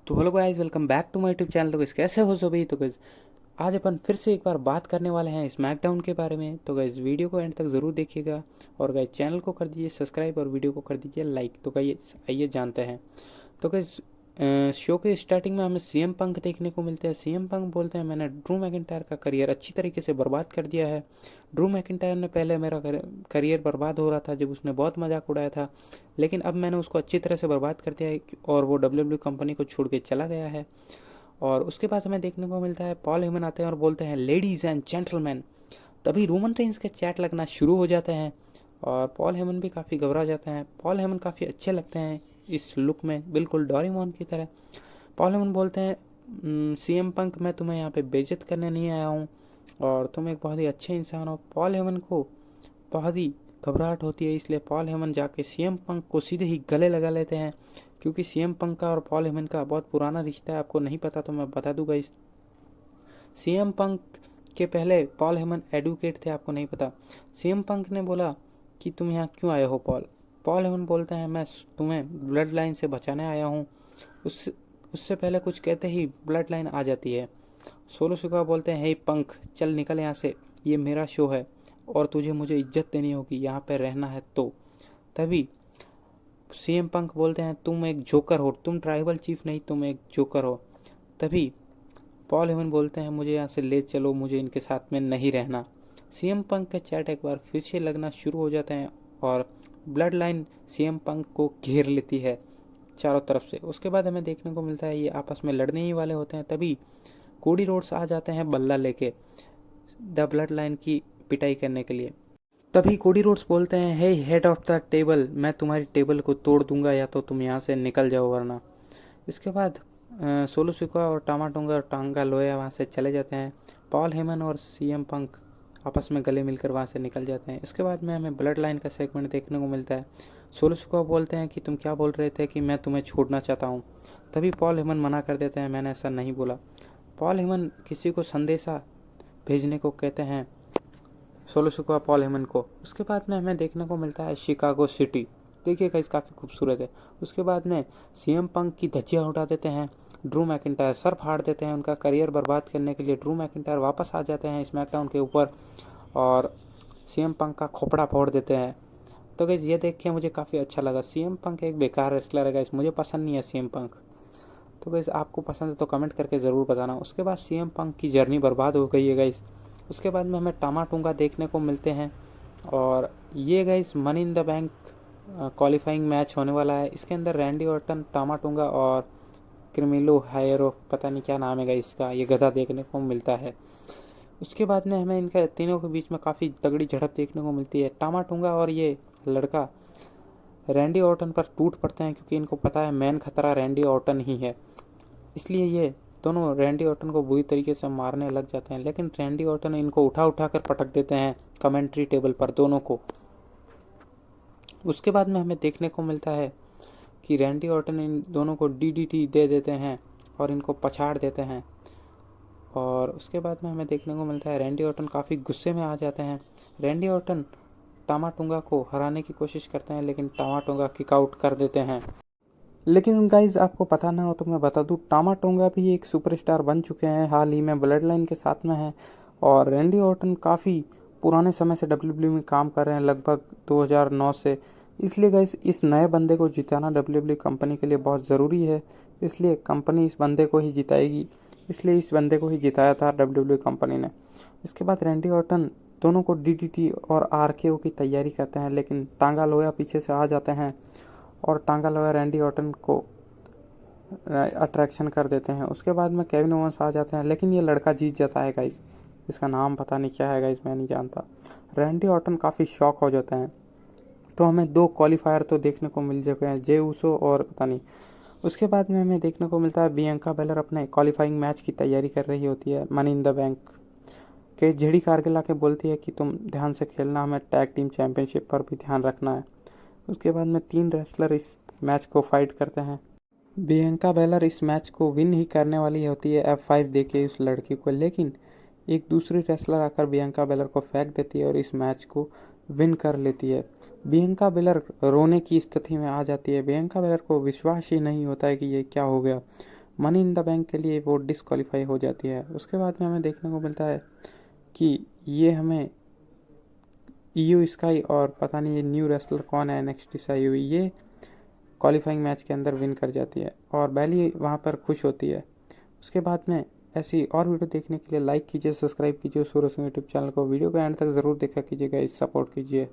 तो hello guys, welcome back to my YouTube channel. तो guys कैसे हो सभी। तो गाइस आज अपन फिर से एक बार बात करने वाले हैं स्मैकडाउन के बारे में। तो गाइस वीडियो को एंड तक ज़रूर देखिएगा और गाइस चैनल को कर दीजिए सब्सक्राइब और वीडियो को कर दीजिए लाइक। तो गाइस आइए जानते हैं। तो गाइस शो के स्टार्टिंग में हमें सीएम पंक देखने को मिलते हैं। सीएम पंक बोलते हैं मैंने ड्रू मैकिंटायर का करियर अच्छी तरीके से बर्बाद कर दिया है। ड्रू मैकिंटायर ने पहले मेरा करियर बर्बाद हो रहा था जब उसने बहुत मजाक उड़ाया था, लेकिन अब मैंने उसको अच्छी तरह से बर्बाद कर दिया है और वो डब्ल्यू कंपनी को छोड़ के चला गया है। और उसके बाद हमें देखने को मिलता है पॉल हेमन आते हैं और बोलते हैं लेडीज़ एंड जेंटलमैन। तभी रोमन रेंस के चैट लगना शुरू हो जाते हैं और पॉल हेमन भी काफ़ी घबरा जाते हैं। पॉल हेमन काफ़ी अच्छे लगते हैं इस लुक में, बिल्कुल डोरेमोन की तरह। पॉल हेमन बोलते हैं सीएम पंक, मैं तुम्हें यहाँ पे बेइज्जत करने नहीं आया हूँ और तुम एक बहुत ही अच्छे इंसान हो। पॉल हेमन को बहुत ही घबराहट होती है, इसलिए पॉल हेमन जाके सीएम पंक को सीधे ही गले लगा लेते हैं। क्योंकि सीएम पंक का और पॉल हेमन का बहुत पुराना रिश्ता है, आपको नहीं पता तो मैं बता दूंगा। इस सीएम पंक के पहले पॉल हेमन एडवोकेट थे, आपको नहीं पता। सीएम पंक ने बोला कि तुम यहाँ क्यों आए हो पॉल। पॉल हेमन बोलते हैं मैं तुम्हें ब्लड लाइन से बचाने आया हूँ। उस उससे पहले कुछ कहते ही ब्लड लाइन आ जाती है। सोलो सिकोआ बोलते हैं हे पंक, चल निकल यहाँ से, ये मेरा शो है और तुझे मुझे इज्जत देनी होगी, यहाँ पे रहना है तो। तभी सीएम पंक बोलते हैं तुम एक जोकर हो, तुम ट्राइबल चीफ नहीं, तुम एक जोकर हो। तभी पॉल हेमन बोलते हैं मुझे यहाँ से ले चलो, मुझे इनके साथ में नहीं रहना। सीएम पंक के चैट एक बार फिर से लगना शुरू हो जाते हैं और ब्लड लाइन सीएम पंक को घेर लेती है चारों तरफ से। उसके बाद हमें देखने को मिलता है ये आपस में लड़ने ही वाले होते हैं। तभी कोडी रोड्स आ जाते हैं बल्ला लेके द ब्लड लाइन की पिटाई करने के लिए। तभी कोडी रोड्स बोलते हैं हे हेड ऑफ द टेबल, मैं तुम्हारी टेबल को तोड़ दूंगा या तो तुम यहाँ से निकल जाओ वरना। इसके बाद सोलो सिकोआ और टामाटोंगा और टांगा लोया वहाँ से चले जाते हैं। पॉल हेमन और सीएम पंक आपस में गले मिलकर वहाँ से निकल जाते हैं। इसके बाद में हमें ब्लड लाइन का सेगमेंट देखने को मिलता है। सोलो सिकोआ बोलते हैं कि तुम क्या बोल रहे थे कि मैं तुम्हें छोड़ना चाहता हूँ। तभी पॉल हेमन मना कर देते हैं मैंने ऐसा नहीं बोला। पॉल हेमन किसी को संदेशा भेजने को कहते हैं सोलो सिकोआ पॉल हेमन को। उसके बाद में हमें देखने को मिलता है शिकागो सिटी। देखिए गाइस काफ़ी खूबसूरत है। उसके बाद में सीएम पंक की धज्जियाँ उठा देते हैं, ड्रू मैकिंटायर सर फाड़ देते हैं। उनका करियर बर्बाद करने के लिए ड्रू मैकिंटायर वापस आ जाते हैं स्मैकडाउन के ऊपर और सीएम पंक का खोपड़ा फोड़ देते हैं। तो गाइस ये देख के मुझे काफ़ी अच्छा लगा। सीएम पंक एक बेकार रेसलर है गाइस, मुझे पसंद नहीं है सीएम पंक। तो गाइस आपको पसंद है तो कमेंट करके ज़रूर बताना। उसके बाद सीएम पंक की जर्नी बर्बाद हो गई है गाइस। उसके बाद में हमें टामाटूंगा देखने को मिलते हैं और ये guys money in the bank qualifying match होने वाला है। इसके अंदर रैंडी ऑर्टन, टामाटूंगा और क्रिमिलो हायरो, पता नहीं क्या नाम है गाइस इसका, ये गधा देखने को मिलता है। उसके बाद में हमें इनके तीनों के बीच में काफ़ी तगड़ी झड़प देखने को मिलती है। टामाटूंगा और ये लड़का रैंडी ऑर्टन पर टूट पड़ते हैं क्योंकि इनको पता है मेन खतरा रैंडी ऑर्टन ही है। इसलिए ये दोनों रैंडी ऑर्टन को बुरी तरीके से मारने लग जाते हैं, लेकिन रैंडी ऑर्टन इनको उठा उठा कर पटक देते हैं कमेंट्री टेबल पर दोनों को। उसके बाद में हमें देखने को मिलता है कि रैंडी ऑर्टन इन दोनों को डीडीटी दे देते हैं और इनको पछाड़ देते हैं। और उसके बाद में हमें देखने को मिलता है रैंडी ऑर्टन काफ़ी गुस्से में आ जाते हैं। रैंडी ऑर्टन टामाटूंगा को हराने की कोशिश करते हैं लेकिन टामाटूंगा किक आउट कर देते हैं। लेकिन गाइज आपको पता ना हो तो मैं बता दूं, टामाटोंगा भी एक सुपरस्टार बन चुके हैं, हाल ही में ब्लड लाइन के साथ में हैं। और रैंडी ऑर्टन काफ़ी पुराने समय से डब्ल्यूडब्ल्यूई में काम कर रहे हैं, लगभग 2009 से। इसलिए गाइज इस नए बंदे को जिताना डब्ल्यूडब्ल्यूई कंपनी के लिए बहुत ज़रूरी है, इसलिए कंपनी इस बंदे को ही जिताएगी। इसलिए इस बंदे को ही जिताया था डब्ल्यूडब्ल्यूई कंपनी ने। इसके बाद रैंडी ऑर्टन दोनों को डीडीटी और आरकेओ की तैयारी करते हैं, लेकिन टांगा लोया पीछे से आ जाते हैं और टांगा लोया रैंडी ऑर्टन को अट्रैक्शन कर देते हैं। उसके बाद में केविन ओवंस आ जाते हैं, लेकिन ये लड़का जीत जाता है गाइस। इसका नाम पता नहीं क्या है गाइस, मैं नहीं जानता। रैंडी ऑर्टन काफ़ी शॉक हो जाते हैं। तो हमें दो क्वालिफायर तो देखने को मिल चुके हैं, जे ऊसो और पता नहीं। उसके बाद में हमें देखने को मिलता है बियंका बेलर अपने क्वालिफाइंग मैच की तैयारी कर रही होती है मनी इन द बैंक के। जेडी कारगिल आके बोलती है कि तुम ध्यान से खेलना, हमें टैग टीम चैंपियनशिप पर भी ध्यान रखना है। उसके बाद में 3 रेसलर इस मैच को फाइट करते हैं। बियंका बेलर इस मैच को विन ही करने वाली होती है F5 देके उस लड़की को, लेकिन एक दूसरी रेसलर आकर बियंका बेलर को फेंक देती है और इस मैच को विन कर लेती है। बियंका बेलर रोने की स्थिति में आ जाती है। बियंका बेलर को विश्वास ही नहीं होता है कि ये क्या हो गया। मनी इन द बैंक के लिए वो डिसक्वालीफाई हो जाती है। उसके बाद में हमें देखने को मिलता है कि ये हमें ईयू स्काई और पता नहीं ये न्यू रेसलर कौन है नेक्स्ट से आई हुई, ये क्वालिफाइंग मैच के अंदर विन कर जाती है और बैली वहाँ पर खुश होती है। उसके बाद में ऐसी और वीडियो देखने के लिए लाइक कीजिए, सब्सक्राइब कीजिए सूर्य सिंह यूट्यूब चैनल को। वीडियो को एंड तक ज़रूर देखा कीजिएगा, इस सपोर्ट कीजिए।